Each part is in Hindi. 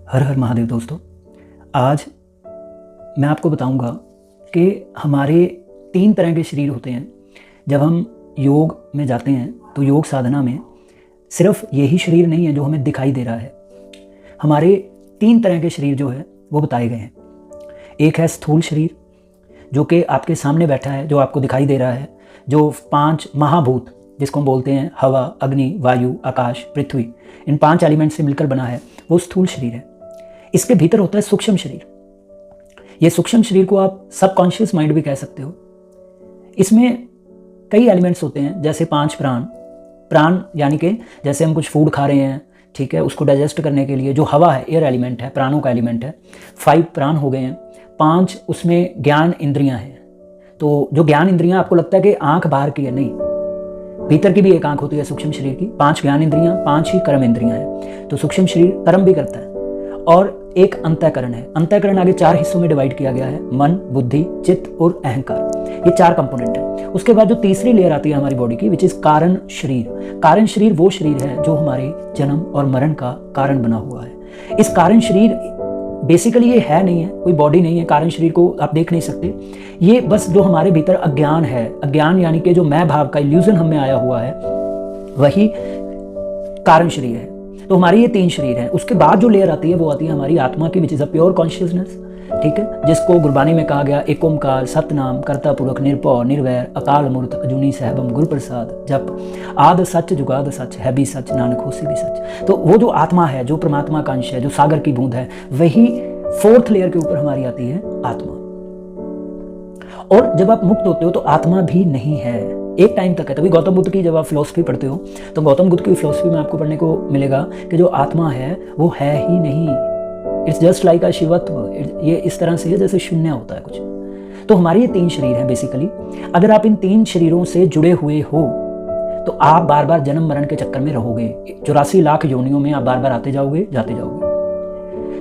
हर हर महादेव दोस्तों। आज मैं आपको बताऊंगा कि हमारे 3 तरह के शरीर होते हैं। जब हम योग में जाते हैं तो योग साधना में सिर्फ यही शरीर नहीं है जो हमें दिखाई दे रहा है। हमारे 3 तरह के शरीर जो है वो बताए गए हैं। एक है स्थूल शरीर जो कि आपके सामने बैठा है, जो आपको दिखाई दे रहा है, जो 5 महाभूत जिसको हम बोलते हैं हवा, अग्नि, वायु, आकाश, पृथ्वी, इन 5 एलिमेंट से मिलकर बना है, वो स्थूल शरीर है। इसके भीतर होता है सूक्ष्म शरीर। ये सूक्ष्म शरीर को आप सबकॉन्शियस माइंड भी कह सकते हो। इसमें कई एलिमेंट्स होते हैं, जैसे 5 प्राण यानी कि जैसे हम कुछ फूड खा रहे हैं, ठीक है, उसको डाइजेस्ट करने के लिए जो हवा है, एयर एलिमेंट है, प्राणों का एलिमेंट है। 5 प्राण हो गए हैं। 5 उसमें ज्ञान इंद्रियां हैं। तो जो ज्ञान इंद्रियां, आपको लगता है कि आंख बाहर की है, नहीं, भीतर की भी एक आंख होती है सूक्ष्म शरीर की। 5 ज्ञान इंद्रियां, 5 ही कर्म इंद्रियां हैं। तो सूक्ष्म शरीर कर्म भी करता है। और एक अंतःकरण है। अंतःकरण आगे 4 हिस्सों में डिवाइड किया गया है, मन, बुद्धि, चित्त और अहंकार। ये 4 कंपोनेंट है। उसके बाद जो तीसरी लेयर आती है हमारी बॉडी की, विच इज कारण शरीर। कारण शरीर वो शरीर है जो हमारे जन्म और मरण का कारण बना हुआ है। इस कारण शरीर बेसिकली ये है नहीं है, कोई बॉडी नहीं है। कारण शरीर को आप देख नहीं सकते। ये बस जो हमारे भीतर अज्ञान है, अज्ञान यानी कि जो मैं भाव का इल्यूजन हमें आया हुआ है, वही कारण शरीर है। तो हमारी ये 3 शरीर हैं। उसके बाद जो लेयर आती है वो आती है हमारी आत्मा की, which is a pure consciousness, ठीक है, जिसको गुरबानी में कहा गया एक ओमकार, सतनाम, कर्ता पुरख, निरभौ निर्वैर, अकाल मूर्त, अजूनी सहबम, गुरु प्रसाद, जप, आद सच जुगाद सच, है भी सच, नानक होसी भी सच। तो वो जो आत्मा है, जो परमात्मा का अंश है, जो सागर की बूंद है, वही 4th लेयर के ऊपर हमारी आती है आत्मा। और जब आप मुक्त होते हो तो आत्मा भी नहीं है, एक टाइम तक है। तभी गौतम बुद्ध की जब आप फिलोसफी पढ़ते हो तो गौतम बुद्ध की फिलोसफी में आपको पढ़ने को मिलेगा कि जो आत्मा है वो है ही नहीं। इट्स जस्ट लाइक अ शिवत्व। ये इस तरह से है जैसे शून्य होता है कुछ। तो हमारे ये 3 शरीर हैं बेसिकली। अगर आप इन 3 शरीरों से जुड़े हुए हो तो आप बार बार जन्म मरण के चक्कर में रहोगे। 84 लाख योनियों में आप बार बार आते जाओगे, जाते जाओगे।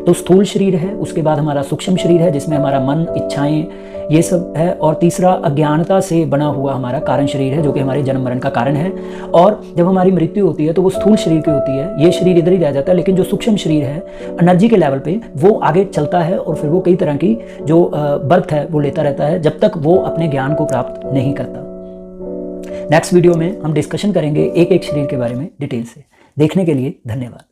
तो स्थूल शरीर है, उसके बाद हमारा सूक्ष्म शरीर है जिसमें हमारा मन, इच्छाएं, ये सब है, और तीसरा अज्ञानता से बना हुआ हमारा कारण शरीर है जो कि हमारे जन्म मरण का कारण है। और जब हमारी मृत्यु होती है तो वो स्थूल शरीर की होती है। ये शरीर इधर ही रह जाता है, लेकिन जो सूक्ष्म शरीर है एनर्जी के लेवल पे वो आगे चलता है और फिर वो कई तरह की जो बर्थ है वो लेता रहता है जब तक वो अपने ज्ञान को प्राप्त नहीं करता। नेक्स्ट वीडियो में हम डिस्कशन करेंगे एक एक शरीर के बारे में डिटेल से। देखने के लिए धन्यवाद।